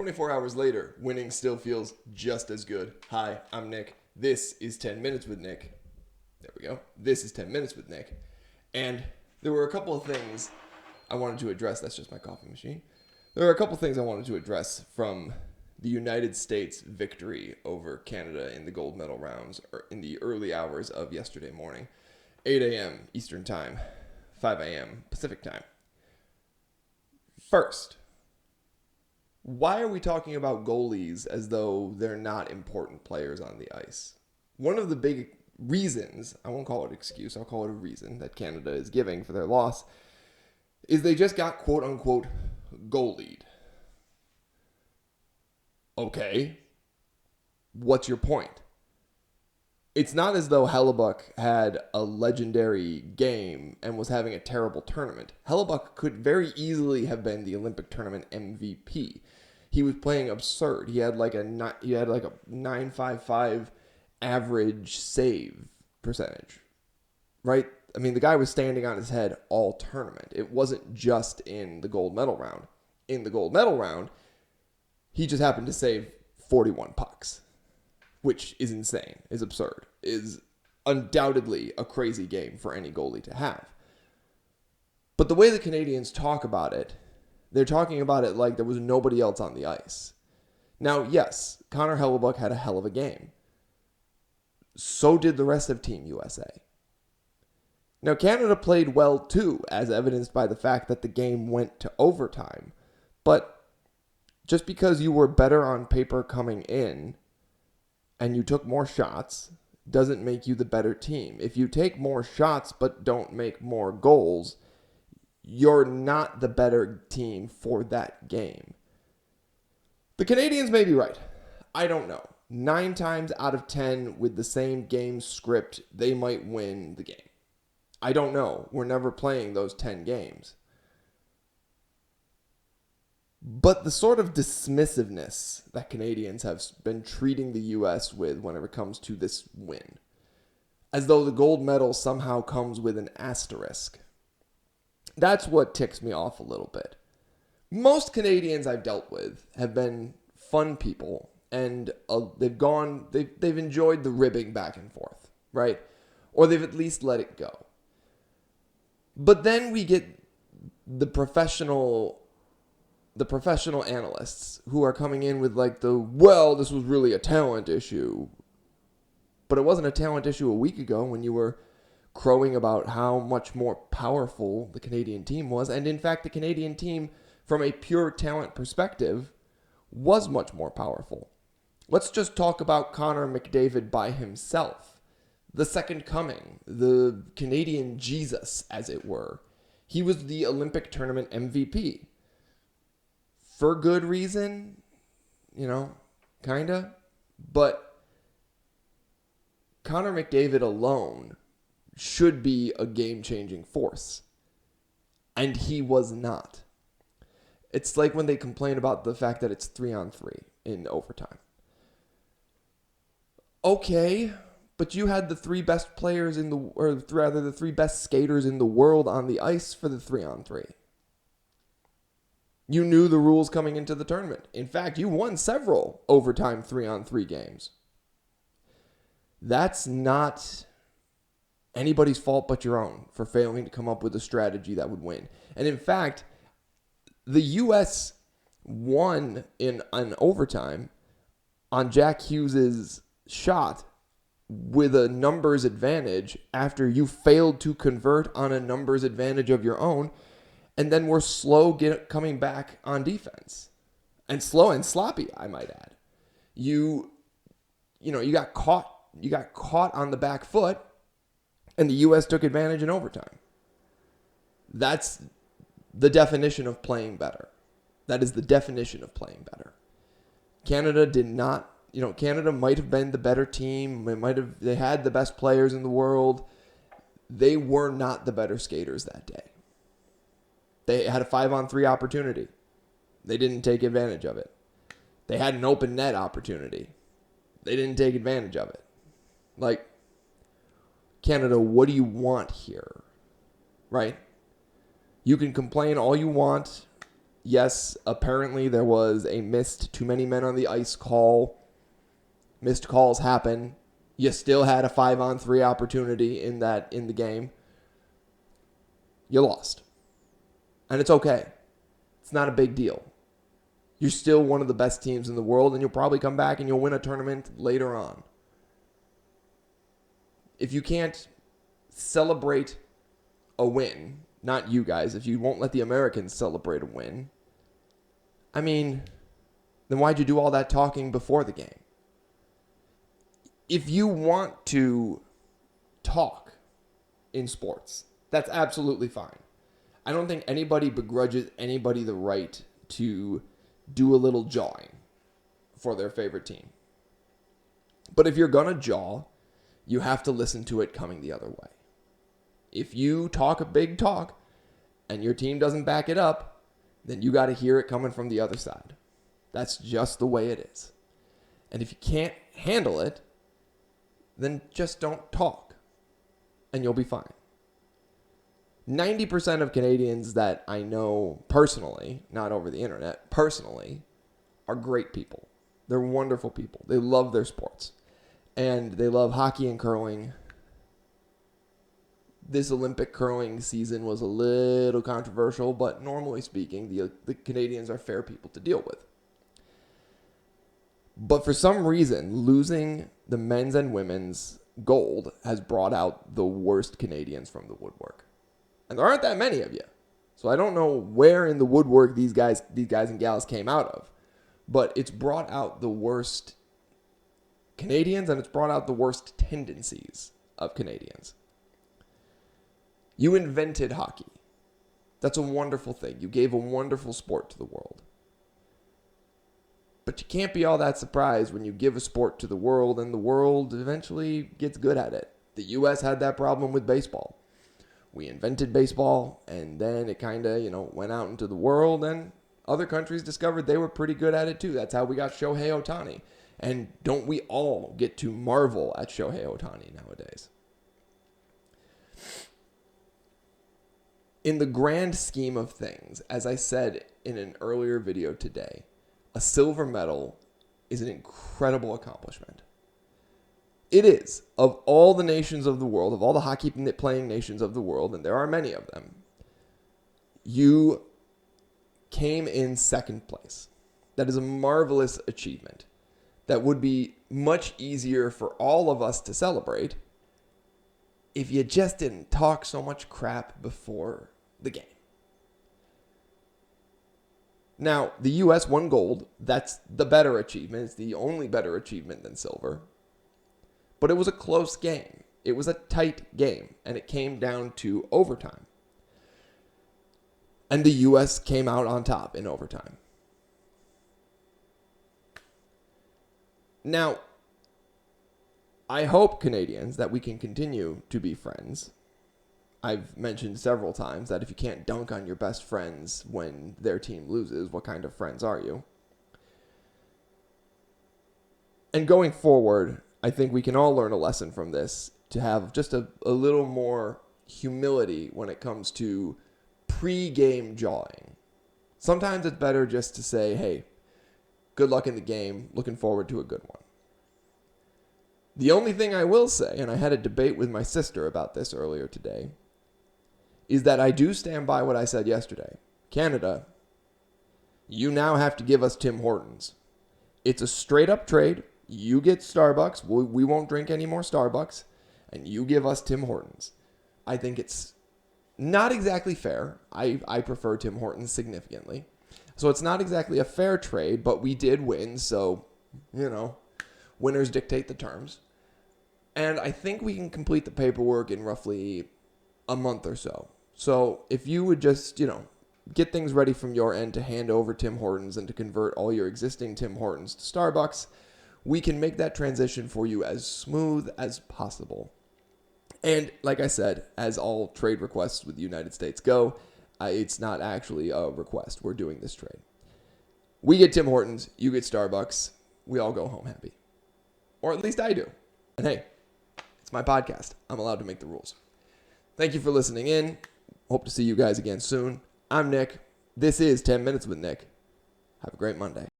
24 hours later, winning still feels just as good. Hi, I'm Nick. This is 10 Minutes with Nick. There we go. This is 10 Minutes with Nick. And there were a couple of things I wanted to address. That's just my coffee machine. There are a couple of things I wanted to address from the United States victory over Canada in the gold medal rounds in the early hours of yesterday morning. 8 a.m. Eastern Time, 5 a.m. Pacific Time. First, why are we talking about goalies as though they're not important players on the ice? One of the big reasons, I won't call it excuse, I'll call it a reason that Canada is giving for their loss, is they just got quote-unquote goalied. Okay, what's your point? It's not as though Hellebuck had a legendary game and was having a terrible tournament. Hellebuck could very easily have been the Olympic tournament MVP. He was playing absurd. He had like a 9.55 average save percentage, right? I mean, the guy was standing on his head all tournament. It wasn't just in the gold medal round. In the gold medal round, he just happened to save 41 pucks, which is insane, is absurd, is undoubtedly a crazy game for any goalie to have. But the way the Canadians talk about it, they're talking about it like there was nobody else on the ice. Now, yes, Connor Hellebuck had a hell of a game. So did the rest of Team USA. Now, Canada played well too, as evidenced by the fact that the game went to overtime. But just because you were better on paper coming in and you took more shots doesn't make you the better team. If you take more shots but don't make more goals, you're not the better team for that game. The Canadians may be right. I don't know. 9 times out of 10 with the same game script, they might win the game. I don't know. We're never playing those 10 games. But the sort of dismissiveness that Canadians have been treating the U.S. with whenever it comes to this win, as though the gold medal somehow comes with an asterisk, that's what ticks me off a little bit. Most Canadians I've dealt with have been fun people, and they've enjoyed the ribbing back and forth, right? Or they've at least let it go. But then we get the professional analysts who are coming in with like this was really a talent issue. But it wasn't a talent issue a week ago when you were crowing about how much more powerful the Canadian team was. And in fact, the Canadian team, from a pure talent perspective, was much more powerful. Let's just talk about Connor McDavid by himself. The second coming, the Canadian Jesus, as it were. He was the Olympic tournament MVP. For good reason, kinda. But Connor McDavid alone should be a game-changing force. And he was not. It's like when they complain about the fact that it's 3-on-3 in overtime. Okay, but you had the 3 best players the 3 best skaters in the world on the ice for the 3-on-3. You knew the rules coming into the tournament. In fact, you won several overtime 3-on-3 games. That's not anybody's fault but your own for failing to come up with a strategy that would win. And in fact, the U.S. won in an overtime on Jack Hughes' shot with a numbers advantage after you failed to convert on a numbers advantage of your own. And then we're slow coming back on defense. And slow and sloppy, I might add. You got caught on the back foot, and the U.S. took advantage in overtime. That's the definition of playing better. That is the definition of playing better. Canada did not, Canada might have been the better team. They had the best players in the world. They were not the better skaters that day. They had a 5-on-3 opportunity. They didn't take advantage of it. They had an open net opportunity. They didn't take advantage of it. Like, Canada, what do you want here? Right? You can complain all you want. Yes, apparently there was a missed too many men on the ice call. Missed calls happen. You still had a 5-on-3 opportunity in the game. You lost. And it's okay. It's not a big deal. You're still one of the best teams in the world, and you'll probably come back and you'll win a tournament later on. If you can't celebrate a win, not you guys, if you won't let the Americans celebrate a win, I mean, then why'd you do all that talking before the game? If you want to talk in sports, that's absolutely fine. I don't think anybody begrudges anybody the right to do a little jawing for their favorite team. But if you're going to jaw, you have to listen to it coming the other way. If you talk a big talk and your team doesn't back it up, then you got to hear it coming from the other side. That's just the way it is. And if you can't handle it, then just don't talk and you'll be fine. 90% of Canadians that I know personally, not over the internet, personally, are great people. They're wonderful people. They love their sports. And they love hockey and curling. This Olympic curling season was a little controversial, but normally speaking, the Canadians are fair people to deal with. But for some reason, losing the men's and women's gold has brought out the worst Canadians from the woodwork. And there aren't that many of you. So I don't know where in the woodwork these guys and gals came out of. But it's brought out the worst Canadians, and it's brought out the worst tendencies of Canadians. You invented hockey. That's a wonderful thing. You gave a wonderful sport to the world. But you can't be all that surprised when you give a sport to the world and the world eventually gets good at it. The U.S. had that problem with baseball. We invented baseball, and then it kind of, went out into the world, and other countries discovered they were pretty good at it too. That's how we got Shohei Ohtani. And don't we all get to marvel at Shohei Ohtani nowadays? In the grand scheme of things, as I said in an earlier video today, a silver medal is an incredible accomplishment. It is. Of all the nations of the world, of all the hockey playing nations of the world, and there are many of them, you came in second place. That is a marvelous achievement. That would be much easier for all of us to celebrate if you just didn't talk so much crap before the game. Now, the U.S. won gold. That's the better achievement. It's the only better achievement than silver. But it was a close game. It was a tight game, and it came down to overtime. And the U.S. came out on top in overtime. Now, I hope, Canadians, that we can continue to be friends. I've mentioned several times that if you can't dunk on your best friends when their team loses, what kind of friends are you? And going forward, I think we can all learn a lesson from this to have just a little more humility when it comes to pre-game jawing. Sometimes it's better just to say, hey, good luck in the game. Looking forward to a good one. The only thing I will say, and I had a debate with my sister about this earlier today, is that I do stand by what I said yesterday. Canada, you now have to give us Tim Hortons. It's a straight up trade. You get Starbucks. We won't drink any more Starbucks. And you give us Tim Hortons. I think it's not exactly fair. I prefer Tim Hortons significantly. So it's not exactly a fair trade, but we did win. So, winners dictate the terms. And I think we can complete the paperwork in roughly a month or so. So if you would just, get things ready from your end to hand over Tim Hortons and to convert all your existing Tim Hortons to Starbucks, we can make that transition for you as smooth as possible. And like I said, as all trade requests with the United States go, it's not actually a request. We're doing this trade. We get Tim Hortons, you get Starbucks, we all go home happy. Or at least I do. And hey, it's my podcast. I'm allowed to make the rules. Thank you for listening in. Hope to see you guys again soon. I'm Nick. This is 10 Minutes with Nick. Have a great Monday.